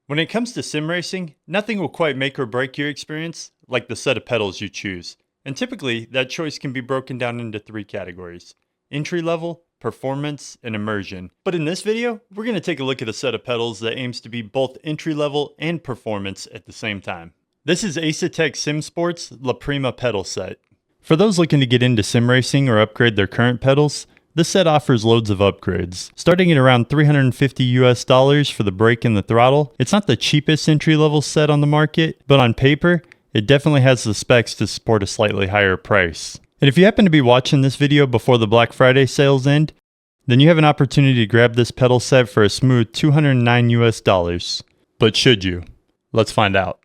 When it comes to sim racing, nothing will quite make or break your experience like the set of pedals you choose. And typically, that choice can be broken down into three categories: entry level, performance, and immersion. But in this video, we're going to take a look at a set of pedals that aims to be both entry level and performance at the same time. This is Asetek Sim Sports Prima pedal set. For those looking to get into sim racing or upgrade their current pedals, this set offers loads of upgrades. Starting at around $350 for the brake and the throttle, it's not the cheapest entry-level set on the market, but on paper, it definitely has the specs to support a slightly higher price. And if you happen to be watching this video before the Black Friday sales end, then you have an opportunity to grab this pedal set for a smooth $209. But should you? Let's find out.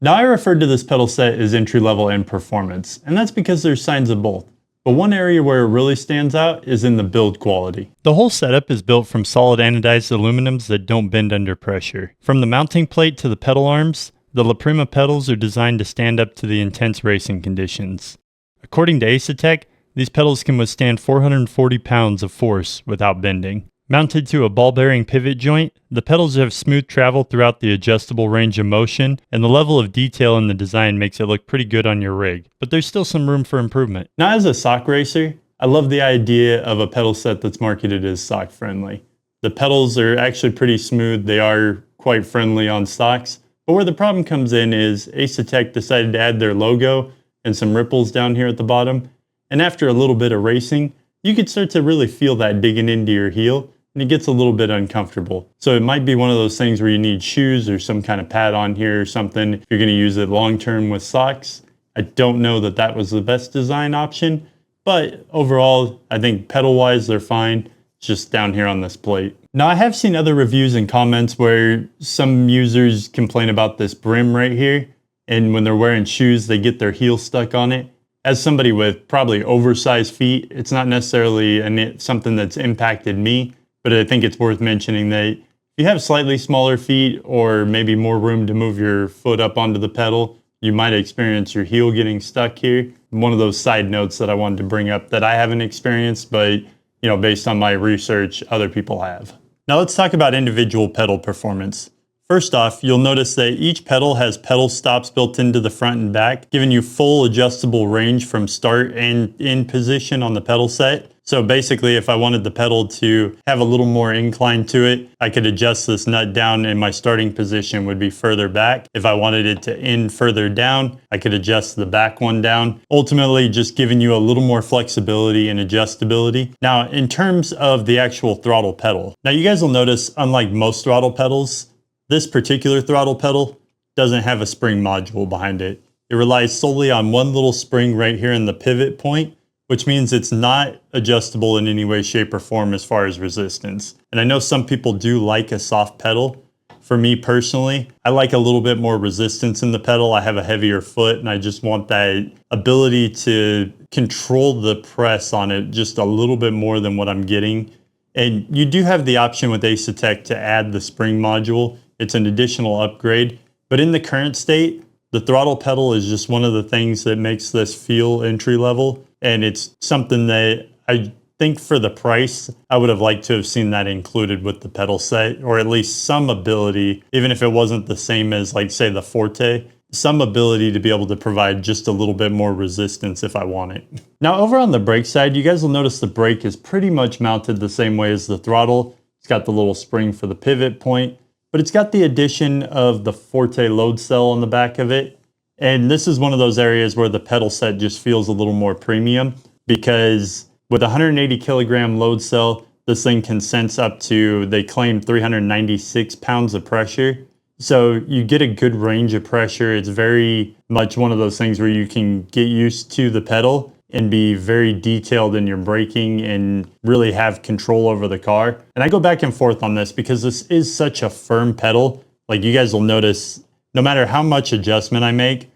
Now, I referred to this pedal set as entry-level and performance, and that's because there's signs of both. But one area where it really stands out is in the build quality. The whole setup is built from solid anodized aluminums that don't bend under pressure. From the mounting plate to the pedal arms, the Prima pedals are designed to stand up to the intense racing conditions. According to Asetek, these pedals can withstand 440 pounds of force without bending. Mounted to a ball bearing pivot joint, the pedals have smooth travel throughout the adjustable range of motion, and the level of detail in the design makes it look pretty good on your rig, but there's still some room for improvement. Now, as a sock racer, I love the idea of a pedal set that's marketed as sock friendly. The pedals are actually pretty smooth, they are quite friendly on stocks, but where the problem comes in is Asetek decided to add their logo and some ripples down here at the bottom, and after a little bit of racing, you could start to really feel that digging into your heel, and it gets a little bit uncomfortable. So it might be one of those things where you need shoes or some kind of pad on here or something if you're going to use it long term with socks. I don't know that that was the best design option, but overall, I think pedal wise, they're fine. It's just down here on this plate. Now, I have seen other reviews and comments where some users complain about this brim right here, and when they're wearing shoes, they get their heel stuck on it. As somebody with probably oversized feet, it's not necessarily something that's impacted me. But I think it's worth mentioning that if you have slightly smaller feet or maybe more room to move your foot up onto the pedal, you might experience your heel getting stuck here. One of those side notes that I wanted to bring up that I haven't experienced, but based on my research, other people have. Now let's talk about individual pedal performance. First off, you'll notice that each pedal has pedal stops built into the front and back, giving you full adjustable range from start and end position on the pedal set. So basically, if I wanted the pedal to have a little more incline to it, I could adjust this nut down and my starting position would be further back. If I wanted it to end further down, I could adjust the back one down. Ultimately, just giving you a little more flexibility and adjustability. Now, in terms of the actual throttle pedal, now you guys will notice, unlike most throttle pedals, this particular throttle pedal doesn't have a spring module behind it. It relies solely on one little spring right here in the pivot point, which means it's not adjustable in any way, shape, or form as far as resistance. And I know some people do like a soft pedal. For me personally, I like a little bit more resistance in the pedal. I have a heavier foot and I just want that ability to control the press on it just a little bit more than what I'm getting. And you do have the option with Asetek to add the spring module. It's an additional upgrade, but in the current state, the throttle pedal is just one of the things that makes this feel entry level. And it's something that I think for the price, I would have liked to have seen that included with the pedal set, or at least some ability, even if it wasn't the same as like say the Forte, some ability to be able to provide just a little bit more resistance if I want it. Now over on the brake side, you guys will notice the brake is pretty much mounted the same way as the throttle. It's got the little spring for the pivot point, but it's got the addition of the Forte load cell on the back of it. And this is one of those areas where the pedal set just feels a little more premium because with a 180 kilogram load cell, this thing can sense up to, they claim 396 pounds of pressure. So you get a good range of pressure. It's very much one of those things where you can get used to the pedal and be very detailed in your braking and really have control over the car. And I go back and forth on this because this is such a firm pedal. Like you guys will notice, no matter how much adjustment I make,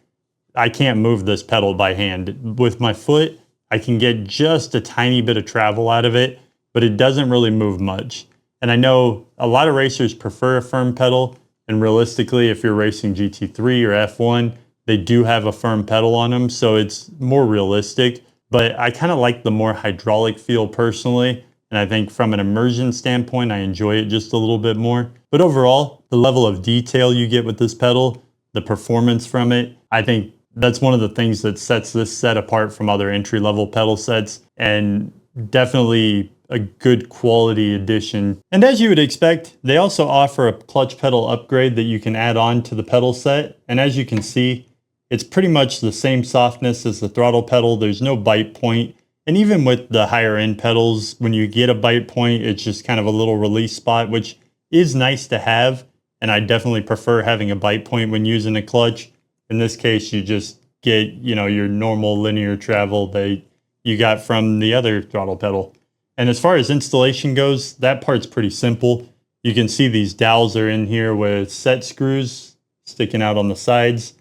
I can't move this pedal by hand. With my foot, I can get just a tiny bit of travel out of it, but it doesn't really move much. And I know a lot of racers prefer a firm pedal, and realistically, if you're racing GT3 or F1, they do have a firm pedal on them, so it's more realistic. But I kind of like the more hydraulic feel personally, and I think from an immersion standpoint, I enjoy it just a little bit more. But overall, the level of detail you get with this pedal, the performance from it, I think that's one of the things that sets this set apart from other entry-level pedal sets, and definitely a good quality addition. And as you would expect, they also offer a clutch pedal upgrade that you can add on to the pedal set. And as you can see, it's pretty much the same softness as the throttle pedal. There's no bite point. And even with the higher end pedals, when you get a bite point, it's just kind of a little release spot, which is nice to have. And I definitely prefer having a bite point when using a clutch. In this case, you just get, your normal linear travel that you got from the other throttle pedal. And as far as installation goes, that part's pretty simple. You can see these dowels are in here with set screws sticking out on the sides.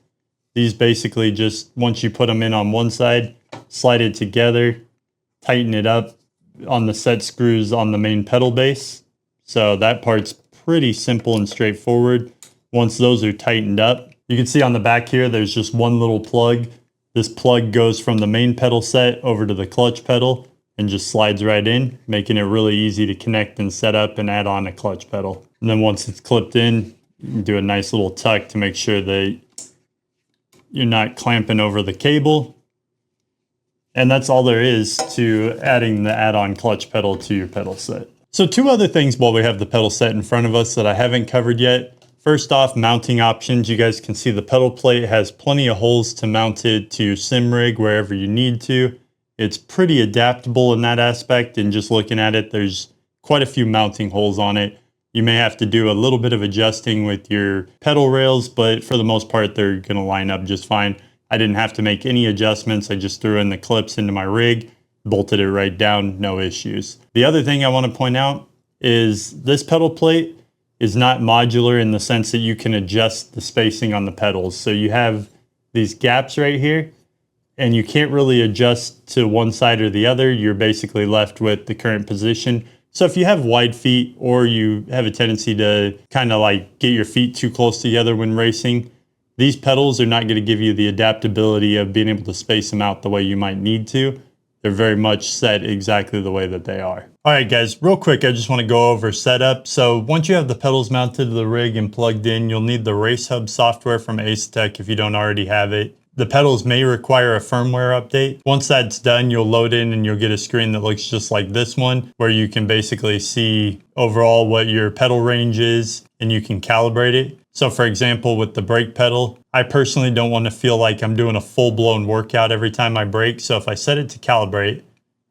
These basically just, once you put them in on one side, slide it together, tighten it up on the set screws on the main pedal base. So that part's pretty simple and straightforward. Once those are tightened up, you can see on the back here, there's just one little plug. This plug goes from the main pedal set over to the clutch pedal and just slides right in, making it really easy to connect and set up and add on a clutch pedal. And then once it's clipped in, you can do a nice little tuck to make sure that you're not clamping over the cable. And that's all there is to adding the add-on clutch pedal to your pedal set. So two other things while we have the pedal set in front of us that I haven't covered yet. First off, mounting options. You guys can see the pedal plate has plenty of holes to mount it to sim rig wherever you need to. It's pretty adaptable in that aspect, and just looking at it, there's quite a few mounting holes on it. You may have to do a little bit of adjusting with your pedal rails, but for the most part, they're going to line up just fine. I didn't have to make any adjustments. I just threw in the clips into my rig, bolted it right down, no issues. The other thing I want to point out is this pedal plate is not modular in the sense that you can adjust the spacing on the pedals. So you have these gaps right here, and you can't really adjust to one side or the other. You're basically left with the current position. So if you have wide feet, or you have a tendency to kind of like get your feet too close together when racing, these pedals are not going to give you the adaptability of being able to space them out the way you might need to. They're very much set exactly the way that they are. All right, guys, real quick, I just want to go over setup. So once you have the pedals mounted to the rig and plugged in, you'll need the Race Hub software from Asetek if you don't already have it. The pedals may require a firmware update. Once that's done, you'll load in and you'll get a screen that looks just like this one, where you can basically see overall what your pedal range is and you can calibrate it. So for example, with the brake pedal, I personally don't want to feel like I'm doing a full-blown workout every time I brake. So if I set it to calibrate,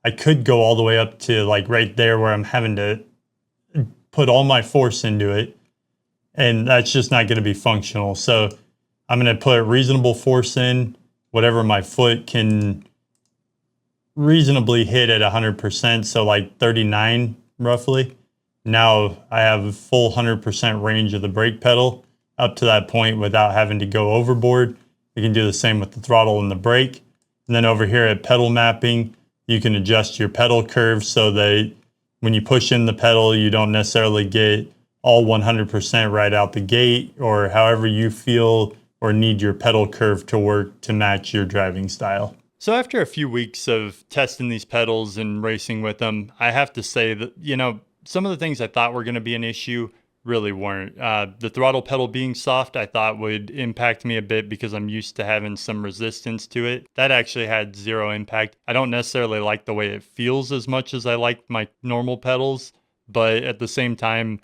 I could go all the way up to like right there where I'm having to put all my force into it. And that's just not going to be functional. So I'm going to put reasonable force in, whatever my foot can reasonably hit at 100%. So like 39 roughly. Now I have a full 100% range of the brake pedal up to that point without having to go overboard. You can do the same with the throttle and the brake. And then over here at pedal mapping, you can adjust your pedal curve so that when you push in the pedal, you don't necessarily get all 100% right out the gate, or however you feel or need your pedal curve to work to match your driving style. So after a few weeks of testing these pedals and racing with them, I have to say that, some of the things I thought were going to be an issue really weren't. The throttle pedal being soft, I thought would impact me a bit because I'm used to having some resistance to it. That actually had zero impact. I don't necessarily like the way it feels as much as I like my normal pedals, but at the same time,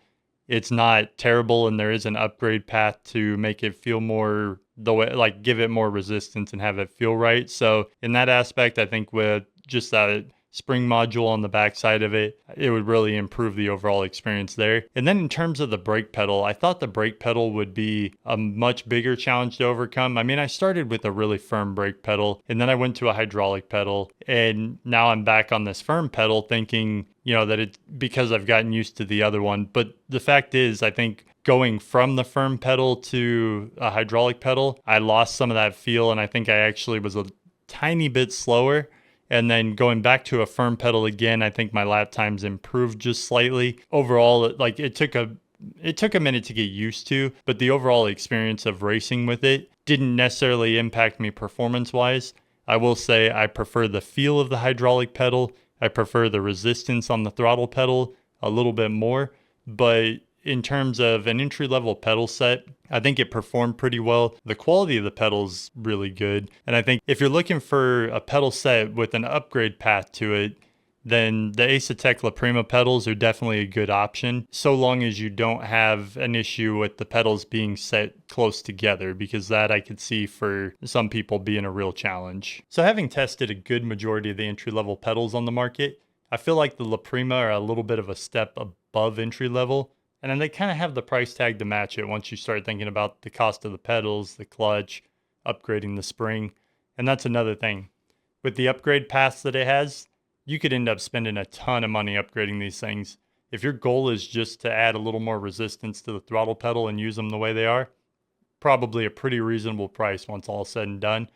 it's not terrible, and there is an upgrade path to make it feel more the way, like give it more resistance and have it feel right. So in that aspect, I think with just that spring module on the backside of it, it would really improve the overall experience there. And then in terms of the brake pedal, I thought the brake pedal would be a much bigger challenge to overcome. I mean, I started with a really firm brake pedal, and then I went to a hydraulic pedal, and now I'm back on this firm pedal thinking, that it's because I've gotten used to the other one. But the fact is, I think going from the firm pedal to a hydraulic pedal, I lost some of that feel, and I think I actually was a tiny bit slower. And then going back to a firm pedal again, I think my lap times improved just slightly. Overall, like it took a minute to get used to, but the overall experience of racing with it didn't necessarily impact me performance-wise. I will say I prefer the feel of the hydraulic pedal. I prefer the resistance on the throttle pedal a little bit more, but in terms of an entry-level pedal set, I think it performed pretty well. The quality of the pedal's really good. And I think if you're looking for a pedal set with an upgrade path to it, then the Asetek Prima pedals are definitely a good option, so long as you don't have an issue with the pedals being set close together, because that I could see for some people being a real challenge. So having tested a good majority of the entry-level pedals on the market, I feel like the Prima are a little bit of a step above entry level, and then they kind of have the price tag to match it once you start thinking about the cost of the pedals, the clutch, upgrading the spring. And that's another thing. With the upgrade paths that it has, you could end up spending a ton of money upgrading these things. If your goal is just to add a little more resistance to the throttle pedal and use them the way they are, probably a pretty reasonable price once all said and done.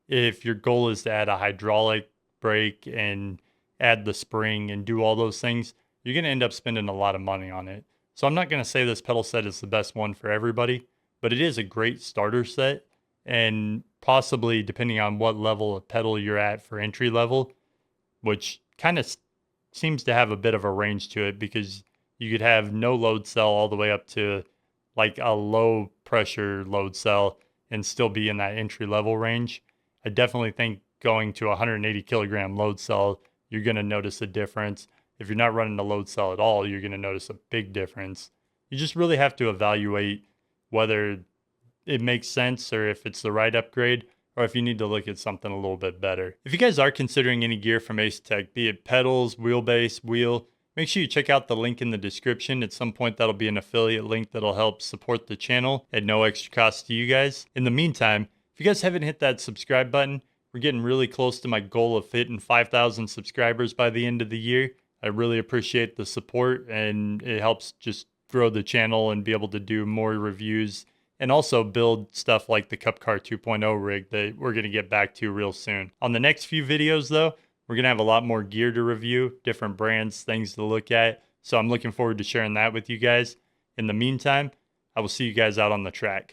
If your goal is to add a hydraulic brake and add the spring and do all those things, you're going to end up spending a lot of money on it. So I'm not going to say this pedal set is the best one for everybody, but it is a great starter set, and possibly, depending on what level of pedal you're at for entry level, which kind of seems to have a bit of a range to it, because you could have no load cell all the way up to like a low pressure load cell and still be in that entry level range. I definitely think going to a 180 kilogram load cell, you're going to notice a difference. If you're not running a load cell at all, you're going to notice a big difference. You just really have to evaluate whether it makes sense or if it's the right upgrade, or if you need to look at something a little bit better. If you guys are considering any gear from Asetek, be it pedals, wheelbase, wheel, make sure you check out the link in the description. At some point, that'll be an affiliate link that'll help support the channel at no extra cost to you guys. In the meantime, if you guys haven't hit that subscribe button, we're getting really close to my goal of hitting 5,000 subscribers by the end of the year. I really appreciate the support, and it helps just grow the channel and be able to do more reviews and also build stuff like the Cup Car 2.0 rig that we're going to get back to real soon. On the next few videos though, we're going to have a lot more gear to review, different brands, things to look at. So I'm looking forward to sharing that with you guys. In the meantime, I will see you guys out on the track.